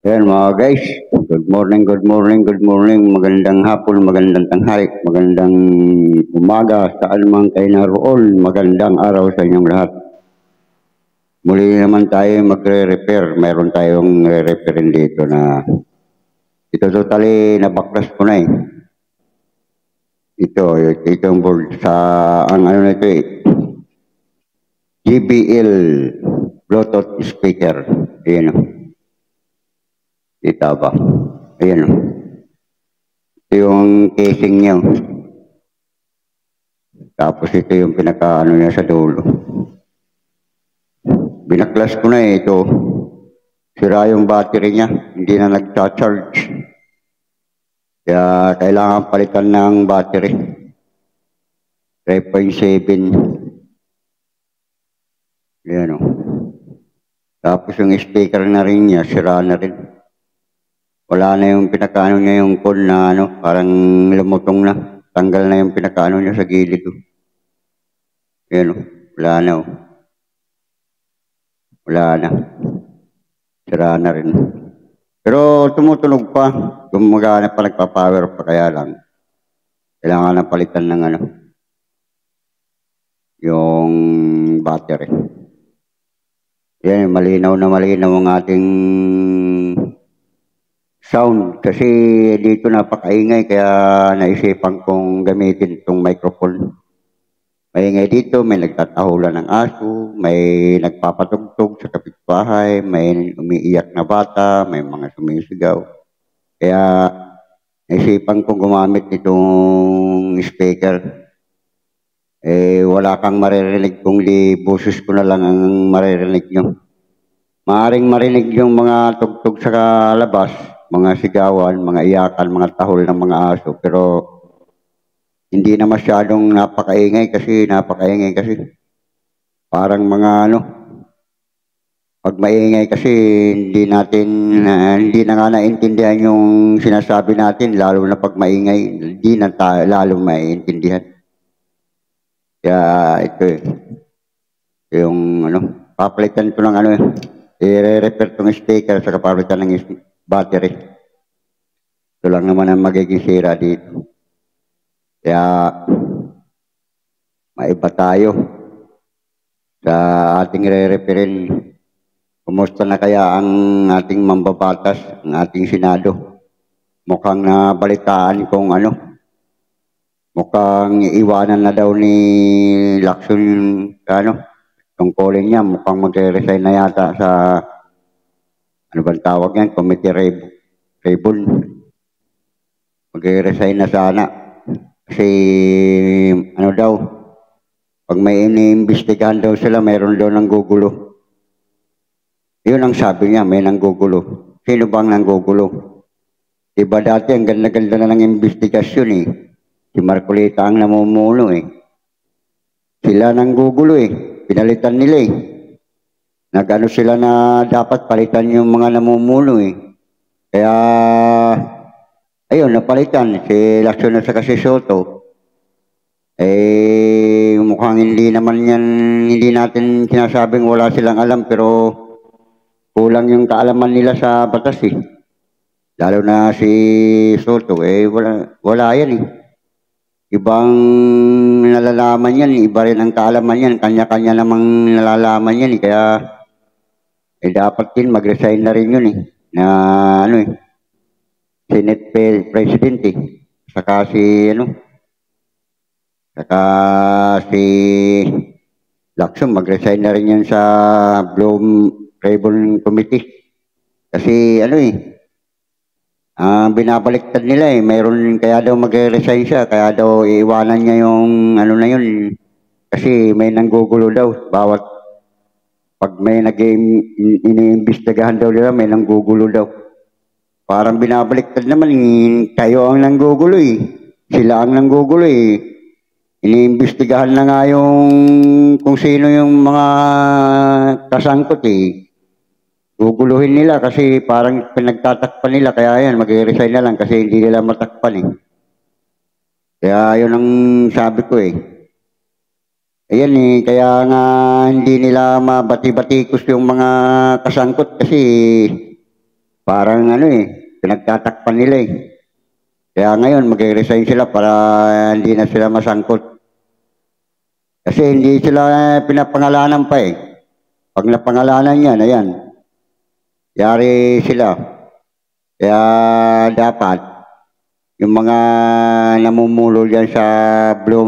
Ayan mga guys, good morning, magandang hapon, magandang tanghali, magandang umaga, saan man kayo naroon, magandang araw sa inyong lahat. Muli naman tayo magre-repair, mayroon tayong re-repairin dito na ito totally nabaklas ko na eh. Itong board sa, ang ano na ito eh, JBL Bluetooth speaker, ayan o. Kita ba? Ayan o. Ito yung casing niya. Tapos ito yung pinaka-ano niya sa dulo. Binaklas ko na eh ito. Sira yung battery niya. Hindi na nag-charge. Kaya kailangan palitan ng battery. 3.7. Ayan o. Tapos yung speaker na rin niya, sira na rin. Wala na yung pinaka-ano niya yung con na ano, parang lumutong na. Tanggal na yung pinaka-ano niya sa gilid. Ayan o. Wala na o. Wala na. Sira na rin. Pero tumutunog pa. Gumagana pa, nagpa-power pa, kaya lang. Kailangan na palitan ng ano. Yung battery. Yan, malinaw na malinaw ang ating sound. Kasi dito napakaingay, kaya naisipan kong gamitin itong microphone. Maingay dito, may nagtatahulan ng aso, may nagpapatugtog sa kapitbahay, may umiiyak na bata, may mga sumisigaw. Kaya naisipan kong gumamit nitong speaker. Wala kang maririnig kung di boses ko na lang ang maririnig nyo. Maaring marinig yung mga tugtog sa labas, mga sigawan, mga iyakan, mga tahol ng mga aso, pero hindi na masyadong napakaingay kasi parang mga ano, pag maingay kasi hindi na nga naintindihan yung sinasabi natin, lalo na pag maingay, hindi na lalo maiintindihan. Kaya ito yung ano, papalitan ko ng ano, i-repair tong speaker sa kapalitan ng battery. Ito lang naman ang magiging sira dito. Kaya maiba tayo sa ating re-repairin. Kumusta na kaya ang ating mambabatas, ang ating Senado? Mukhang nabalitaan kung ano, mukhang iwanan na daw ni Lacson ano, tungkulin niya, mukhang magre-resign na yata sa ano bang tawag yan, Committee Rebel. Magre-resign na sana. Kasi ano daw, pag may iniimbestigahan daw sila, mayroon daw ng gugulo. Yun ang sabi niya, may nanggugulo. Sino bang nanggugulo? Diba dati ang ganda-ganda na ng investigasyon eh. Si Marcolita ang namumuno eh. Sila nanggugulo eh. Pinalitan nila eh. Nag-ano sila na dapat palitan yung mga namumuno eh. Kaya, ayun, napalitan. Si Lacson at saka si Soto. Mukhang hindi naman yan, hindi natin sinasabing wala silang alam, pero kulang yung kaalaman nila sa batas eh. Lalo na si Soto, wala yan eh. Ibang nalalaman yan, iba rin ang kaalaman yan, kanya-kanya namang nalalaman yan eh. Kaya, dapat din mag-resign na rin yun eh. Na ano eh, Senate President eh. Saka si Lacson, mag-resign na rin yan sa Bloom Ribbon Committee. Kasi ano eh, binabaliktad nila eh. Mayroon, kaya daw mag-resign siya, kaya daw iiwanan niya yung ano na yun. Kasi may nanggugulo daw. Bawat pag may iniimbestigahan daw nila, may nanggugulo daw. Parang binabaliktad naman, kayo ang nanggugulo eh. Sila ang nanggugulo eh. Iniimbestigahan na nga yung kung sino yung mga kasangkot eh. Guguluhin nila kasi parang pinagtatakpan nila, kaya yan, mag-resign na lang kasi hindi nila matakpan eh. Kaya yun ang sabi ko eh. Ayan eh, kaya nga hindi nila mabati-batikos yung mga kasangkot kasi parang pinagtatakpan nila eh. Kaya ngayon magre-resign sila para hindi na sila masangkot. Kasi hindi sila pinapangalanan pa eh. Pag napangalanan yan, ayan, yari sila. Kaya dapat, yung mga namumulo dyan sa Blue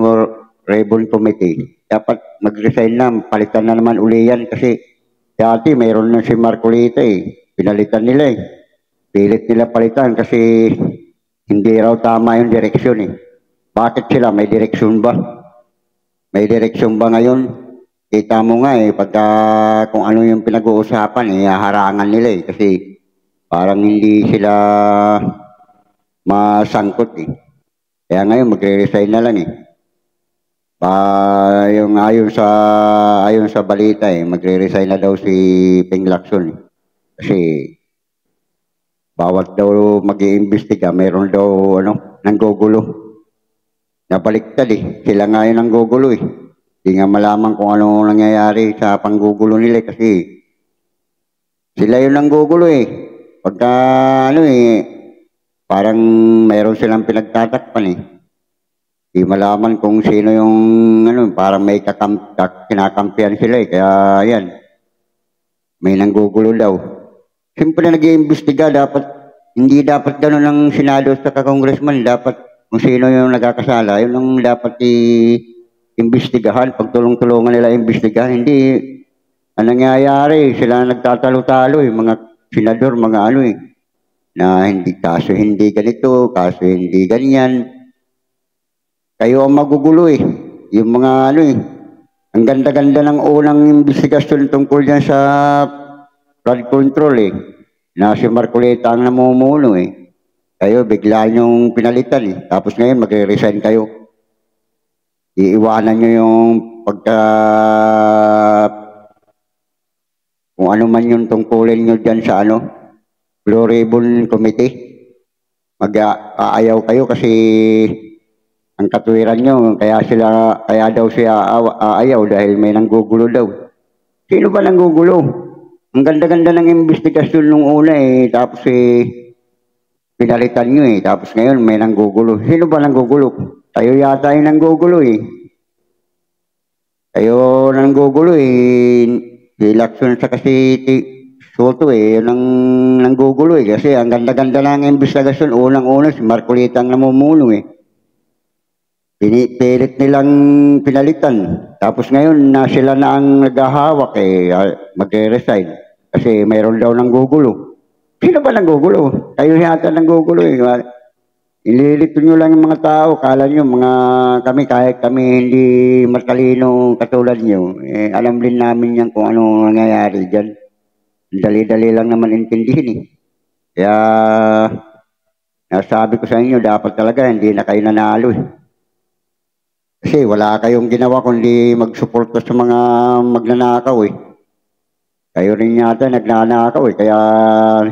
Ribbon Committee, dapat mag-resign na, palitan na naman uli yan kasi dati mayroon na si Marcolita eh, pinalitan nila eh. Pilit nila palitan kasi hindi raw tama yung direksyon eh. Bakit sila? May direksyon ba? May direksyon ba ngayon? Kita mo nga eh, pagka kung ano yung pinag-uusapan eh, harangan nila eh. Kasi parang hindi sila masangkot eh. Kaya ngayon magre-resign na lang eh. Yung ayon sa balita eh, magre-resign na daw si Ping Lacson eh. Kasi bawat daw mag-iimbestiga, mayroon daw nanggugulo. Nabaliktad eh. Sila nga yun nanggugulo eh. Hindi nga malaman kung ano nangyayari sa panggugulo nila kasi sila yun nanggugulo eh. Pagka parang mayroon silang pinagtatakpan eh. Hindi malaman kung sino yung parang may kinakampihan sila eh. Kaya yan, may nanggugulo daw. Siyempre nag-iimbestiga, hindi dapat gano'n ang Senado sa congressman. Dapat kung sino yung nagkakasala, yun ang dapat imbestigahan. Pagtulong-tulungan nila imbestigahan. Hindi, ang nangyayari, sila nagtatalo-talo mga senador, mga na kaso hindi ganito, kaso hindi ganyan. Kayo ang magugulo eh. Yung mga ang ganda-ganda ng unang imbestigasyon tungkol dyan sa flood control eh. Na si Marcolita ang namumuno eh. Kayo bigla yung pinalitan eh. Tapos ngayon magre-resign kayo. Iiwanan nyo yung kung ano man yung tungkulin nyo dyan sa Blue Ribbon Committee. Mag-aayaw kayo kasi ang katwiran nyo, kaya daw siya aayaw dahil may nanggugulo daw. Sino ba nanggugulo? Ang ganda-ganda ng investigasyon nung una eh, tapos pinalitan nyo eh, tapos ngayon may nanggugulo. Sino ba nanggugulo? Tayo yata yung nanggugulo eh. Tayo nanggugulo eh. Si Lacson sa kasi Soto eh, yun ang nanggugulo eh. Kasi ang ganda-ganda ng investigasyon, unang-una si Marcolita ang namumuno eh. Pinipilit nilang pinalitan. Tapos ngayon na sila na ang naghahawak eh, magre-resign. Kasi mayroon daw nanggugulo. Sino ba nanggugulo? Kayo yata nanggugulo eh. Ililito nyo lang yung mga tao. Kala nyo kahit kami hindi matalino katulad nyo. Eh, alam din namin yan kung ano nangyayari dyan. Dali-dali lang naman intindihin eh. Kaya nasabi ko sa inyo, dapat talaga hindi na kayo nanalo eh. Kasi wala kayong ginawa kundi magsuporta sa mga magnanakaw eh. Kayo rin yata nagnanakaw eh. Kaya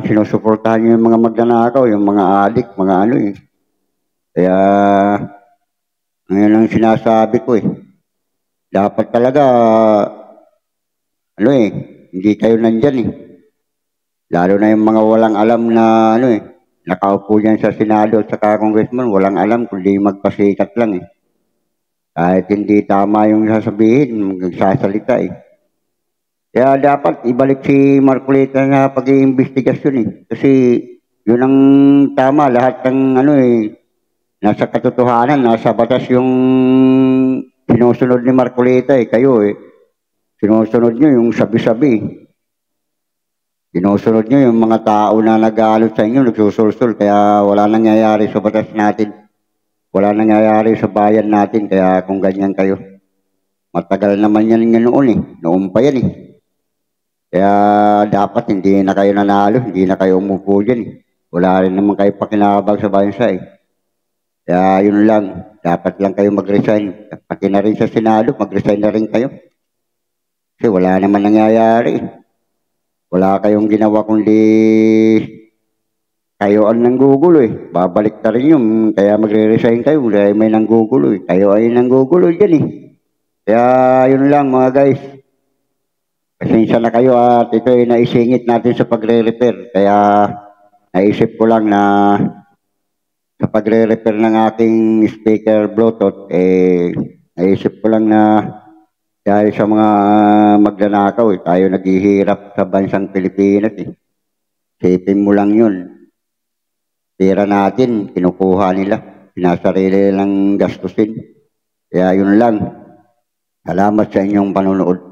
sinusuportahan nyo yung mga magnanakaw, yung mga adik, mga eh. Kaya ngayon ang sinasabi ko eh. Dapat talaga hindi kayo nandyan eh. Lalo na yung mga walang alam na nakaupo dyan sa Senado at sa Congressman, walang alam kundi magpasikat lang eh. Kahit hindi tama yung sasabihin, magsasalita eh. Kaya dapat ibalik si Marcolita na pag-iimbestigasyon eh. Kasi yun ang tama, lahat ng nasa katotohanan, nasa batas yung sinusunod ni Marcolita eh. Kayo eh, sinusunod nyo yung sabi-sabi. Sinusunod nyo yung mga tao na nag-aalot sa inyo, nagsusulsul, kaya wala nangyayari sa batas natin. Wala nangyayari sa bayan natin, kaya kung ganyan kayo. Matagal naman yan noon eh. Noon pa yan eh. Kaya dapat hindi na kayo nanalo, hindi na kayo umupo dyan eh. Wala rin naman kayo pakinabag sa bansa eh. Kaya yun lang, dapat lang kayo mag-resign. Pati na rin sa Senado, mag-resign na rin kayo. Kasi wala naman nangyayari eh. Wala kayong ginawa kundi kayo ang nanggugulo eh. Babalik na rin yung, kaya magre-resign kayo dahil may nanggugulo eh. Kayo ay nanggugulo dyan eh. Kaya yun lang mga guys. Pasensya na kayo at ito ay naisingit natin sa pagre-repair. Kaya naisip ko lang na sa pagre-repair ng aking speaker Bluetooth, naisip ko lang na dahil sa mga magnanakaw, tayo naghihirap sa bansang Pilipinas. Isipin mo lang yun. Pera natin, kinukuha nila. Sinasarili nilang gastusin. Kaya yun lang. Salamat sa inyong panonood.